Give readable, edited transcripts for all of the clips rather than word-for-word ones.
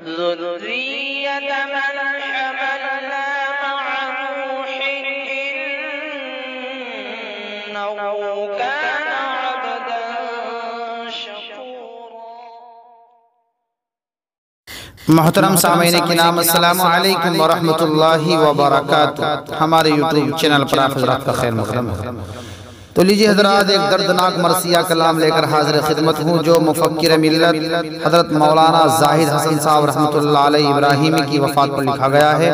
ذرية من حملنا مع نوح إنه كان عبدا شكورا۔ محترم سامعین کرام، السلام علیکم ورحمۃ اللہ وبرکاتہ۔ ہمارے یوٹیوب چینل پر آپ حضرات کا خیر مقدم ہے۔ تو لیجئے حضرات، ایک دردناک مرثیہ کلام لے کر حاضر خدمت ہوں، جو مفکر ملت حضرت مولانا زاہد حسن صاحب رحمۃ اللہ علیہ ابراہیمی کی وفات پر لکھا گیا ہے۔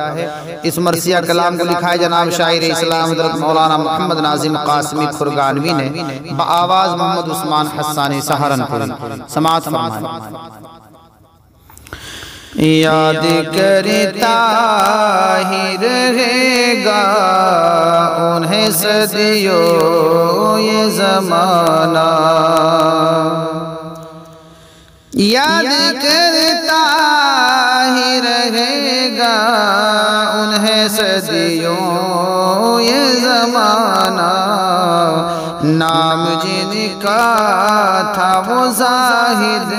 اس مرثیہ کلام کو لکھا ہے جناب شاعر اسلام حضرت مولانا محمد ناظم قاسمی کھرگانوی نے، بآواز محمد عثمان حسانی سہارنپوری۔ سماعت فرمائیں۔ یاد کرتا ہی رہے گا انہیں صدیوں یہ زمانہ، یاد کرتا ہی رہے گا انہیں صدیوں یہ زمانہ، نام جن کا تھا وہ زاہد،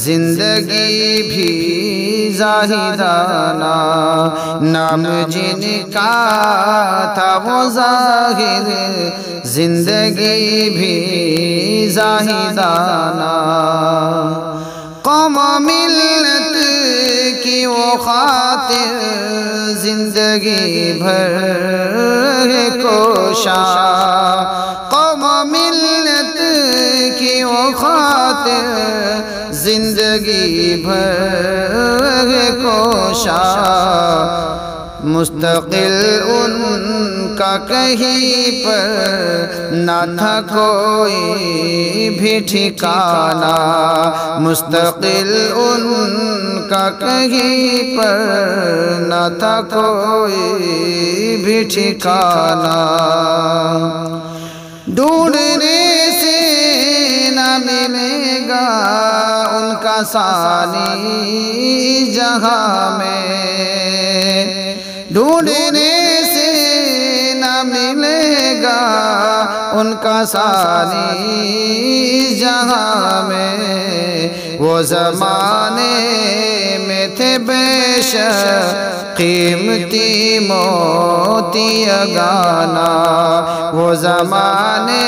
زندگی بھی زاہدانہ، نام جن کا تھا وہ زاہد، زندگی بھی زاہدانہ، قوم و ملت کی وہ خاطر زندگی بھر کوشاں، قوم و ملت کی وہ خاطر زندگی بھر کوشاں، مستقل ان کا کہیں پر نہ تھا کوئی بھی ٹھکانہ، مستقل ان کا کہیں پر نہ تھا کوئی بھی ٹھکانہ، ڈھونڈنے سے نہ ملے گا ان کا ثانی جہاں میں، ڈھونڈنے سے نہ ملے گا ان کا ثانی جہاں میں، وہ زمانے میں تھے بے شک قیمتی موتی یگانہ، وہ زمانے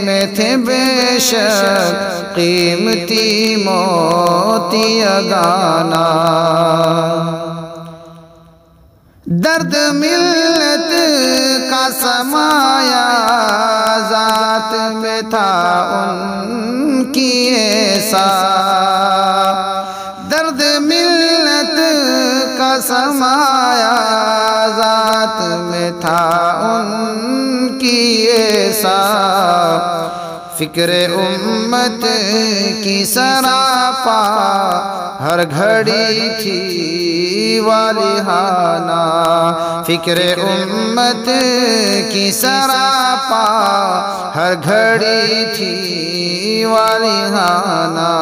میں تھے بے شک قیمتی موتی یگانہ، درد ملت کا سمایا ذات میں تھا ان کی ایسا، درد ملت کا سمایا ذات میں تھا ان کی ایسا، فکر امت کی سراپا ہر گھڑی تھی والہانہ، فکر امت کی سراپا ہر گھڑی تھی والہانہ،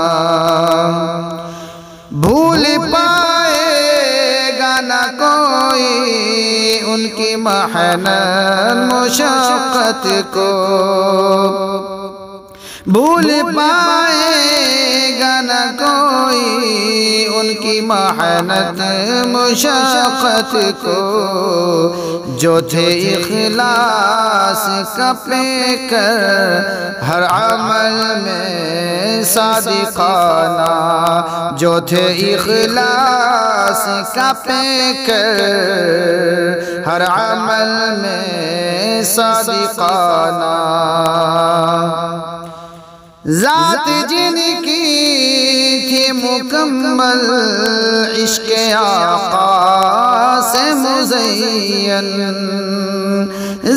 بھول پائے گا نہ کوئی ان کی محنت مشقت کو، بھول پائے گا نہ کوئی ان کی محنت مشقت کو، جو تھے اخلاص کا پیکر ہر عمل میں صادقانہ، جو تھے اخلاص کا پیکر ہر عمل میں صادقانہ، ذات جن کی تھی مکمل عشق آقا سے مزین،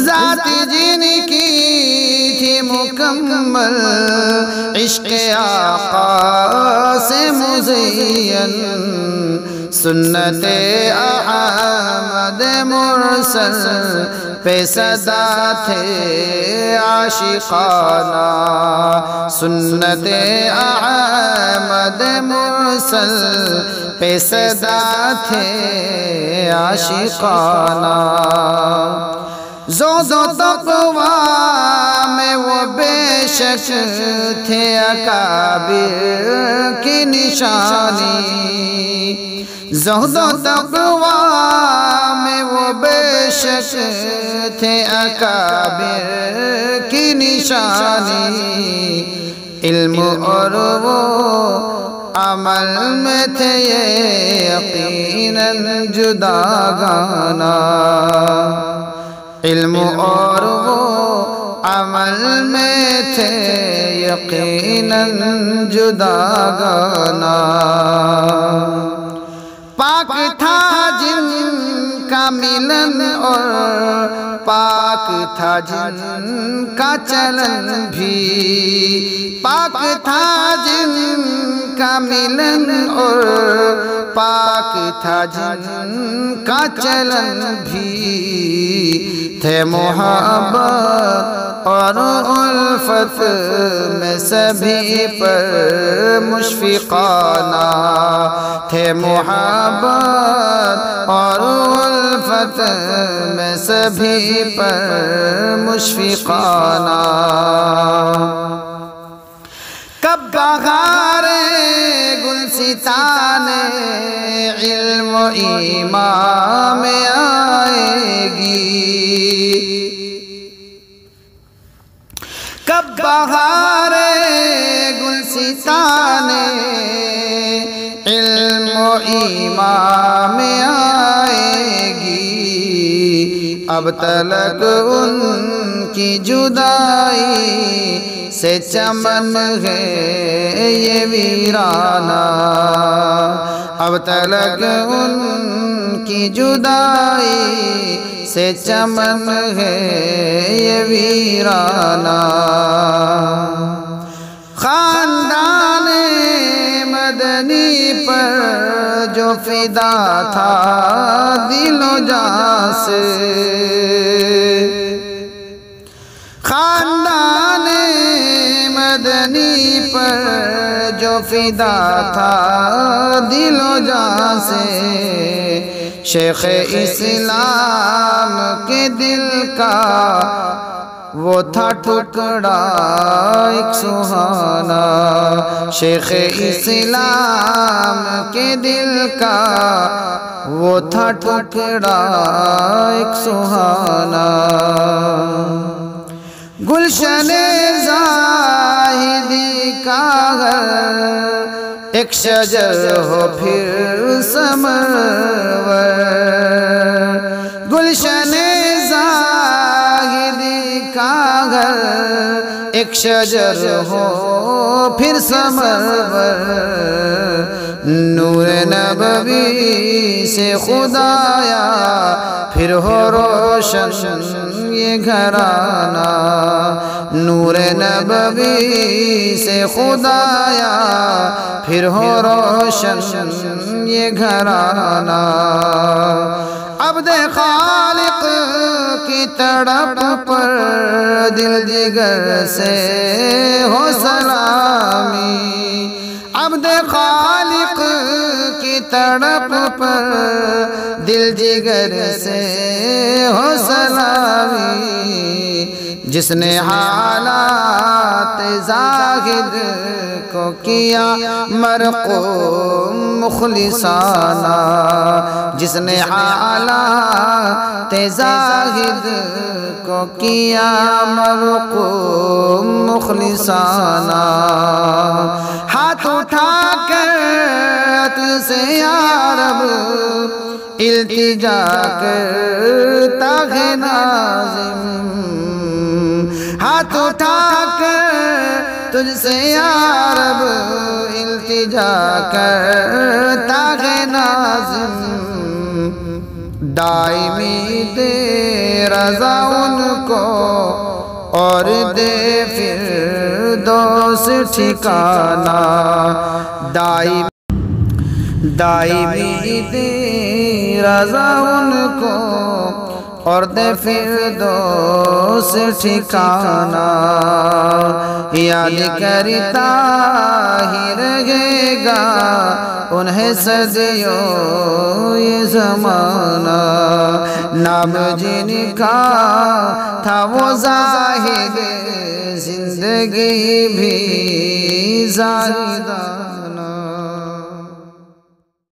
ذات جن کی تھی مکمل عشق آقا سے مزین، سنت احمد مرسل پہ صدا تھے عاشقانہ، سنت احمد مرسل پہ صدا تھے عاشقانہ، زہد و تقوی میں وہ بے شک تھے اکابر کی نشانی، زہد و تقوی میں وہ بے شک تھے اکابر کی نشانی، علم اور وہ عمل میں تھے یہ یقیناً جداگانہ، علم اور وہ عمل میں تھے یقیناً جداگانہ۔ پاک تھا جن کا ملن اور پاک تھا جن کا چلن بھی، پاک تھا جن کا ملن اور پاک تھا جن کا چلن بھی، تھے محبت اور الفت میں سبھی پر مشفقانہ، تھے محبت اور الفت میں سبھی پر مشفقانہ۔ کب بہار گلستان علم و ایمان میں آئے گی، کب بہار گلستان علم و ایمان میں آئے گی، اب تلک ان کی جدائی سے چمن ہے یہ ویرانہ، اب تلک ان کی جدائی سے چمن ہے یہ ویرانہ۔ خاندان مدنی پر جو فدا تھا دل و جان سے، خاندان مدنی پر جو فدا تھا دل و جان سے، شیخ اسلام کے دل کا وہ تھا ٹکڑا ایک سہانا، شیخ اسلام کے دل کا وہ تھا ٹکڑا ایک سہانا۔ گلشن زاہدی کا گھر ایک شجر ہو پھر ثمرور، گلشن زاہدی کا گھر ایک شجر ہو پھر ثمرور، نور نبوی سے خدایا پھر ہو روشن یہ گھرانہ، نور نبوی سے خدایا پھر ہو روشن یہ گھرانہ۔ عبد خالق کی تڑپ پر دل جگر سے ہو سلامی، عبد خالق کی تڑپ پر دل جگر سے ہو سلامی، جس نے حالات زاہد کو کیا مرقوم مخلصانہ، جس نے حالات زاہد کو کیا مرقوم مخلصانہ، ہاتھ اٹھا کر عطر سے یا رب التجا کرتا ہے ناظم، ہاتھ اٹھا کر تجھ سے یا رب التجا کرتا ہے ناظم، دائمی دے رضا ان کو اور دے فردوس ٹھکانہ، دائمی دے رضا ان کو اور دے فردوس ٹھکانہ، یاد کرتا ہی رہے گا انہیں صدیوں یہ زمانہ، نام جن کا تھا وہ زاہد زندگی بھی زاہدہ۔